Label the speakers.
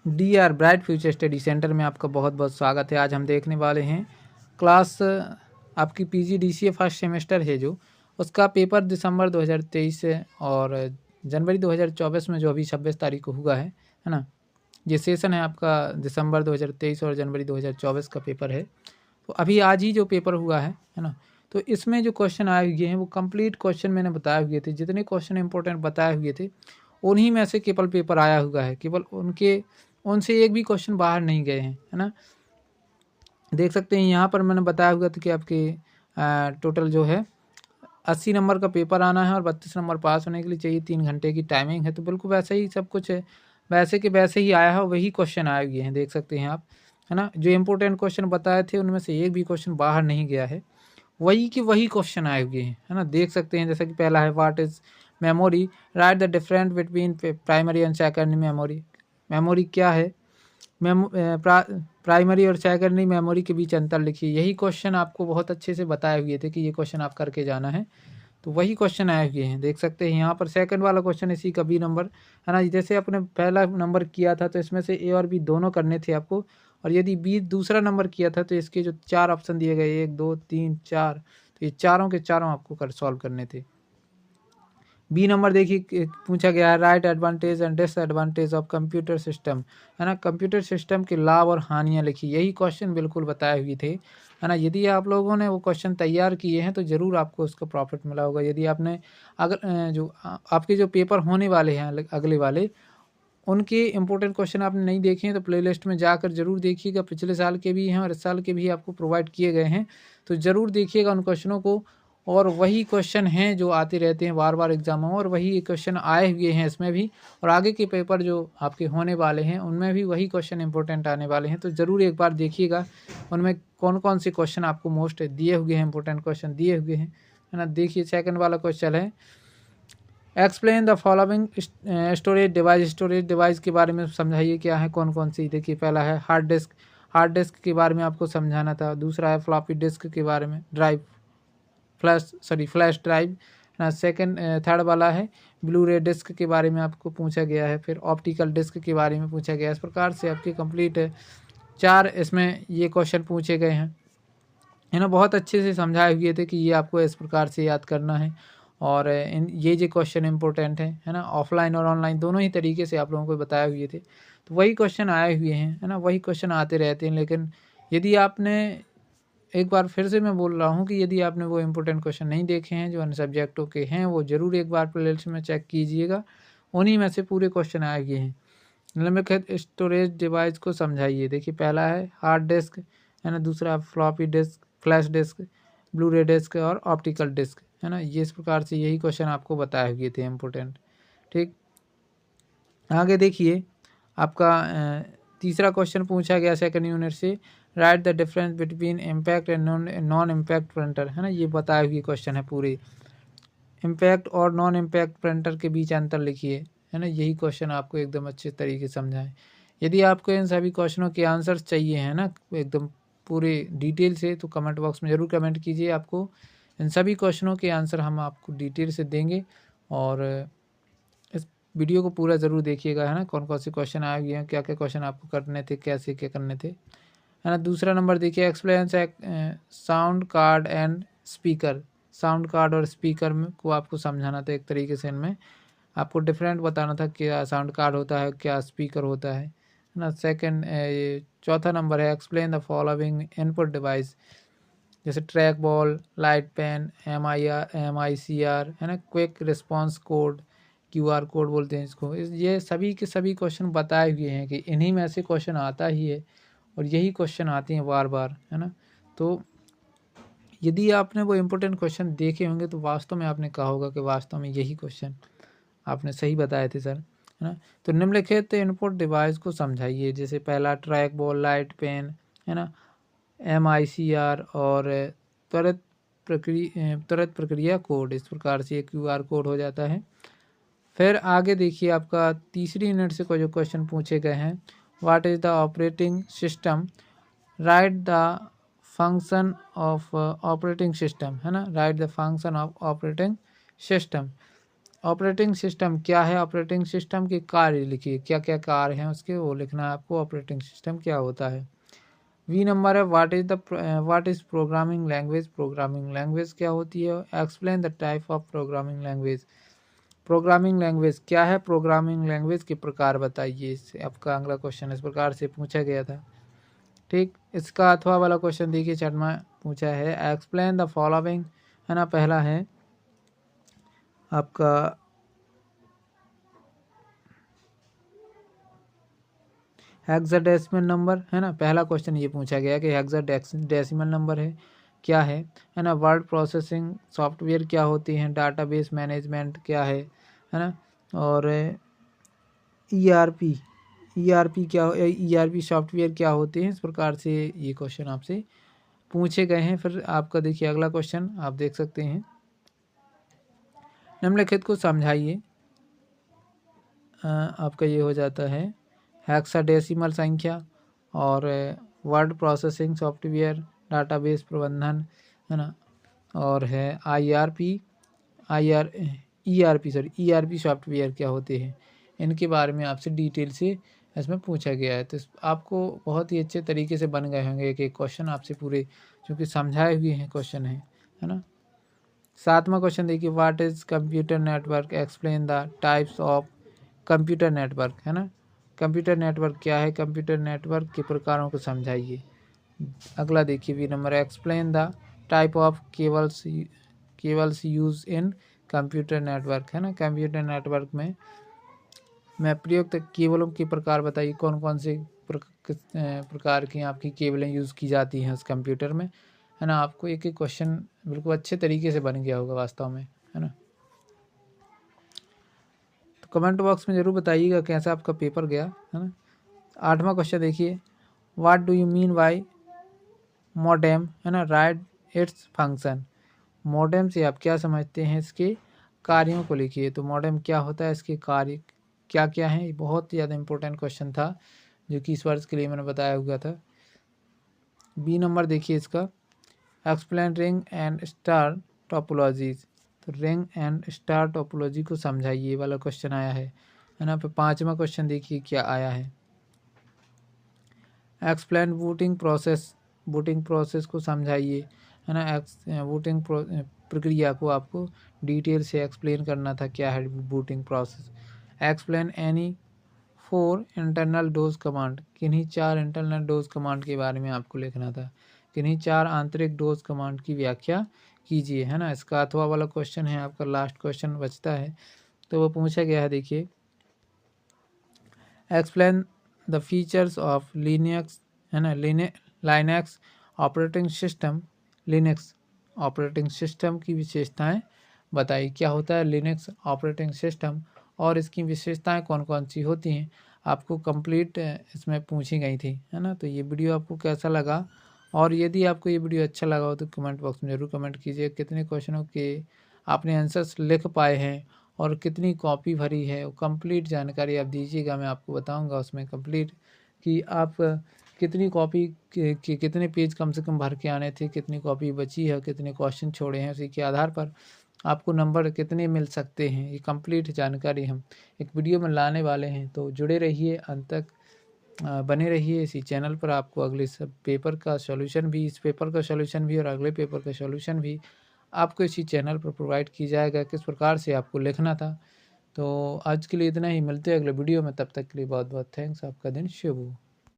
Speaker 1: DR bright future study centre में आपका बहुत बहुत स्वागत है। आज हम देखने वाले हैं क्लास आपकी PGDCA फर्स्ट सेमेस्टर है जो उसका पेपर दिसंबर 2023 से और जनवरी 2024 में जो अभी 26 तारीख को हुआ है ना। ये सेशन है आपका दिसंबर 2023 और जनवरी 2024 का पेपर है। तो अभी आज ही जो पेपर हुआ है ना, तो इसमें जो क्वेश्चन आए हुए हैं वो कंप्लीट क्वेश्चन मैंने बताए हुए थे। जितने क्वेश्चन इंपॉर्टेंट बताए हुए थे उन्हीं में से केवल पेपर आया हुआ है। केवल उनसे एक भी क्वेश्चन बाहर नहीं गए हैं, है ना। देख सकते हैं यहाँ पर मैंने बताया हुआ था कि आपके टोटल जो है 80 नंबर का पेपर आना है और 32 नंबर पास होने के लिए चाहिए 3 घंटे की टाइमिंग है। तो बिल्कुल वैसे ही सब कुछ है, वैसे के वैसे ही आया है, वही क्वेश्चन आए हुए हैं। देख सकते हैं आप, है ना। जो इंपॉर्टेंट क्वेश्चन बताए थे उनमें से एक भी क्वेश्चन बाहर नहीं गया है, वही के वही क्वेश्चन आए हुए हैं, है ना। देख सकते हैं जैसा कि पहला है what is memory, right the difference between primary and secondary memory. Memory क्या है, प्राइमरी और सेकेंडरी मेमोरी के बीच अंतर लिखिए। यही क्वेश्चन आपको बहुत अच्छे से बताए हुए थे कि ये क्वेश्चन आप करके जाना है, तो वही क्वेश्चन आए हुए हैं। देख सकते हैं यहाँ पर सेकंड वाला क्वेश्चन इसी का बी नंबर, है ना। जैसे आपने पहला नंबर किया था तो इसमें से ए और बी दोनों करने थे आपको, और यदि बी दूसरा नंबर किया था तो इसके जो 4 ऑप्शन दिए गए 1 2 3 4, तो ये चारों के चारों आपको सॉल्व करने थे। बी नंबर देखिए पूछा गया है right advantage and disadvantage of computer system, है ना। कंप्यूटर सिस्टम के लाभ और हानियां लिखिए। यही क्वेश्चन बिल्कुल बताए हुए थे, है ना। यदि आप लोगों ने वो क्वेश्चन तैयार किए हैं तो ज़रूर आपको उसका प्रॉफिट मिला होगा। यदि आपने अगर जो आपके जो पेपर होने वाले हैं अगले वाले, उनके इंपॉर्टेंट क्वेश्चन आपने नहीं देखे हैं तो प्लेलिस्ट में जाकर जरूर देखिएगा। पिछले साल के भी हैं और इस साल के भी आपको प्रोवाइड किए गए हैं, तो ज़रूर देखिएगा उन क्वेश्चनों को। और वही क्वेश्चन हैं जो आते रहते हैं बार बार एग्जामों में, और वही क्वेश्चन आए हुए हैं इसमें भी, और आगे के पेपर जो आपके होने वाले हैं उनमें भी वही क्वेश्चन इंपॉर्टेंट आने वाले हैं। तो ज़रूर एक बार देखिएगा उनमें कौन कौन से क्वेश्चन आपको मोस्ट दिए हुए हैं, इंपॉर्टेंट क्वेश्चन दिए हुए हैं, है ना। देखिए सेकंड वाला क्वेश्चन है explain the following storage device. Storage device के बारे में समझाइए क्या है, कौन कौन सी। देखिए पहला है हार्ड डिस्क, हार्ड डिस्क के बारे में आपको समझाना था। दूसरा है फ्लॉपी डिस्क के बारे में, फ्लैश ड्राइव। सेकंड थर्ड वाला है ब्लू रे डिस्क के बारे में आपको पूछा गया है। फिर ऑप्टिकल डिस्क के बारे में पूछा गया है। इस प्रकार से आपके कंप्लीट 4 इसमें ये क्वेश्चन पूछे गए हैं, है ना। बहुत अच्छे से समझाए हुए थे कि ये आपको इस प्रकार से याद करना है, और ये जो क्वेश्चन इंपॉर्टेंट है ना। ऑफलाइन और ऑनलाइन दोनों ही तरीके से आप लोगों को बताए हुए थे, तो वही क्वेश्चन आए हुए हैं, है ना। वही क्वेश्चन आते रहते हैं। लेकिन यदि आपने, एक बार फिर से मैं बोल रहा हूँ कि यदि आपने वो इंपॉर्टेंट क्वेश्चन नहीं देखे हैं जो अन्य सब्जेक्टों के हैं, वो ज़रूर एक बार प्लेलिस्ट में चेक कीजिएगा। उन्हीं में से पूरे क्वेश्चन आए हुए हैं। निम्नलिखित स्टोरेज डिवाइस को समझाइए। देखिए पहला है हार्ड डिस्क, है ना। दूसरा floppy disk, flash disk, Blu-ray disk और ऑप्टिकल डिस्क, है ना। ये इस प्रकार से यही क्वेश्चन आपको बताए हुए थे इंपॉर्टेंट। ठीक, आगे देखिए आपका तीसरा क्वेश्चन पूछा गया सेकंड यूनिट से, right the difference between impact and non impact printer, है ना। ये बताए हुए क्वेश्चन है पूरे। इम्पैक्ट और नॉन इम्पैक्ट प्रिंटर के बीच अंतर लिखिए, है ना। यही क्वेश्चन आपको एकदम अच्छे तरीके से समझाएं। यदि आपको इन सभी क्वेश्चनों के आंसर्स चाहिए हैं ना एकदम पूरे डिटेल से, तो कमेंट बॉक्स में ज़रूर कमेंट कीजिए। आपको इन सभी क्वेश्चनों के आंसर हम आपको डिटेल से देंगे, और इस वीडियो को पूरा ज़रूर देखिएगा, है ना। कौन कौन से क्वेश्चन आए हुए हैं, क्या क्या क्वेश्चन आपको करने थे, कैसे क्या करने थे, है ना। दूसरा नंबर देखिए explain sound card and speaker. Sound card और स्पीकर में को आपको समझाना था एक तरीके से। इनमें आपको डिफरेंट बताना था, क्या साउंड कार्ड होता है, क्या स्पीकर होता है ना। सेकंड चौथा नंबर है explain the following input device, जैसे track ball, light pen, MICR, है ना। Quick response code, QR code बोलते हैं इसको। ये सभी के सभी क्वेश्चन बताए हुए हैं कि इन्हीं में से क्वेश्चन आता ही है, और यही क्वेश्चन आते हैं बार बार, है ना। तो यदि आपने वो इम्पोर्टेंट क्वेश्चन देखे होंगे तो वास्तव में आपने कहा होगा कि वास्तव में यही क्वेश्चन आपने सही बताए थे सर, है ना। तो निम्नलिखित इनपुट डिवाइस को समझाइए। जैसे पहला ट्रैक बॉल, लाइट पेन, है ना, MICR और त्वरित प्रक्रिया कोड। इस प्रकार से QR कोड हो जाता है। फिर आगे देखिए आपका तीसरी यूनिट से कोई जो क्वेश्चन पूछे गए हैं, what is the operating system, right the function of operating system, है ना। Right the function of operating system. Operating system क्या है, ऑपरेटिंग सिस्टम के कार्य लिखिए, क्या क्या कार्य हैं उसके वो लिखना है आपको, ऑपरेटिंग सिस्टम क्या होता है। वी नंबर है what is programming language, programming language क्या होती है। Explain the type of programming language, programming language क्या है, प्रोग्रामिंग लैंग्वेज के प्रकार बताइए। इससे आपका अगला क्वेश्चन इस प्रकार से पूछा गया था। ठीक, इसका अथवा वाला क्वेश्चन देखिए चैट में पूछा है, एक्सप्लेन द फॉलोइंग, है ना। पहला है आपका हेक्साडेसिमल नंबर, है ना। पहला क्वेश्चन ये पूछा गया कि हेक्साडेसिमल नंबर है क्या है ना। वर्ड प्रोसेसिंग सॉफ्टवेयर क्या होती हैं, डाटाबेस मैनेजमेंट क्या है ना। और ईआरपी क्या, ईआरपी सॉफ्टवेयर क्या होते हैं। इस प्रकार से ये क्वेश्चन आपसे पूछे गए हैं। फिर आपका देखिए अगला क्वेश्चन आप देख सकते हैं, निम्नलिखित को समझाइए। आपका ये हो जाता है हेक्साडेसिमल संख्या और वर्ड प्रोसेसिंग सॉफ्टवेयर, डाटाबेस प्रबंधन, है ना। और है ईआरपी सॉफ्टवेयर क्या होते हैं, इनके बारे में आपसे डिटेल से इसमें पूछा गया है। तो आपको बहुत ही अच्छे तरीके से बन गए होंगे एक एक क्वेश्चन आपसे पूरे, क्योंकि समझाए हुए हैं क्वेश्चन है ना। 7वां क्वेश्चन देखिए, what is computer network, explain the types of computer network, है ना। कंप्यूटर नेटवर्क क्या है, कंप्यूटर नेटवर्क के प्रकारों को समझाइए। अगला देखिए B number, explain the type of cables use in computer network, है ना। कंप्यूटर नेटवर्क में प्रयुक्त केबलों के प्रकार बताइए, कौन कौन से प्रकार की आपकी केबलें यूज़ की जाती हैं उस कंप्यूटर में, है ना। आपको एक एक क्वेश्चन बिल्कुल अच्छे तरीके से बन गया होगा वास्तव में, है ना। तो कमेंट बॉक्स में ज़रूर बताइएगा कैसा आपका पेपर गया, है ना। 8वां क्वेश्चन देखिए, what do you mean by modem, है ना, राइट इट्स फंक्शन। मॉडेम से आप क्या समझते हैं, इसके कार्यों को लिखिए। तो मॉडेम क्या होता है, इसके कार्य क्या क्या हैं। ये बहुत ही ज़्यादा इंपॉर्टेंट क्वेश्चन था जो कि इस वर्ष के लिए मैंने बताया हुआ था। बी नंबर देखिए इसका, explain ring and star topologies. तो रिंग एंड स्टार टोपोलॉजी को समझाइए, ये वाला क्वेश्चन आया है ना। फिर 5वां क्वेश्चन देखिए क्या आया है, एक्सप्लेन वोटिंग प्रोसेस को समझाइए, है ना। वोटिंग प्रक्रिया को आपको डिटेल से एक्सप्लेन करना था, क्या है voting process. Explain any 4 internal dose command, किन्हीं 4 इंटरनल डोज कमांड के बारे में आपको लिखना था। किन्हीं 4 आंतरिक डोज कमांड की व्याख्या कीजिए, है ना। इसका अथवा वाला क्वेश्चन है आपका, लास्ट क्वेश्चन बचता है तो वो पूछा गया है। देखिए, explain the features of Linux, है ना, Linux operating system. Linux operating system की विशेषताएं बताइए, क्या होता है लिनक्स ऑपरेटिंग सिस्टम और इसकी विशेषताएं कौन कौन सी होती हैं, आपको कंप्लीट इसमें पूछी गई थी, है ना। तो ये वीडियो आपको कैसा लगा, और यदि आपको ये वीडियो अच्छा लगा हो तो कमेंट बॉक्स में ज़रूर कमेंट कीजिए कितने क्वेश्चनों के आपने आंसर्स लिख पाए हैं और कितनी कॉपी भरी है। वो कंप्लीट जानकारी आप दीजिएगा, मैं आपको बताऊंगा उसमें कंप्लीट कि आप कितनी कॉपी के कितने पेज कम से कम भर के आने थे, कितनी कॉपी बची है, कितने क्वेश्चन छोड़े हैं, उसी के आधार पर आपको नंबर कितने मिल सकते हैं। ये कंप्लीट जानकारी हम एक वीडियो में लाने वाले हैं, तो जुड़े रहिए, अंत तक बने रहिए इसी चैनल पर। आपको अगले सब पेपर का सॉल्यूशन भी, इस पेपर का सॉल्यूशन भी और अगले पेपर का सॉल्यूशन भी आपको इसी चैनल पर प्रोवाइड की जाएगा, किस प्रकार से आपको लिखना था। तो आज के लिए इतना ही, मिलते हैं अगले वीडियो में, तब तक के लिए बहुत बहुत थैंक्स। आपका दिन शुभ हो।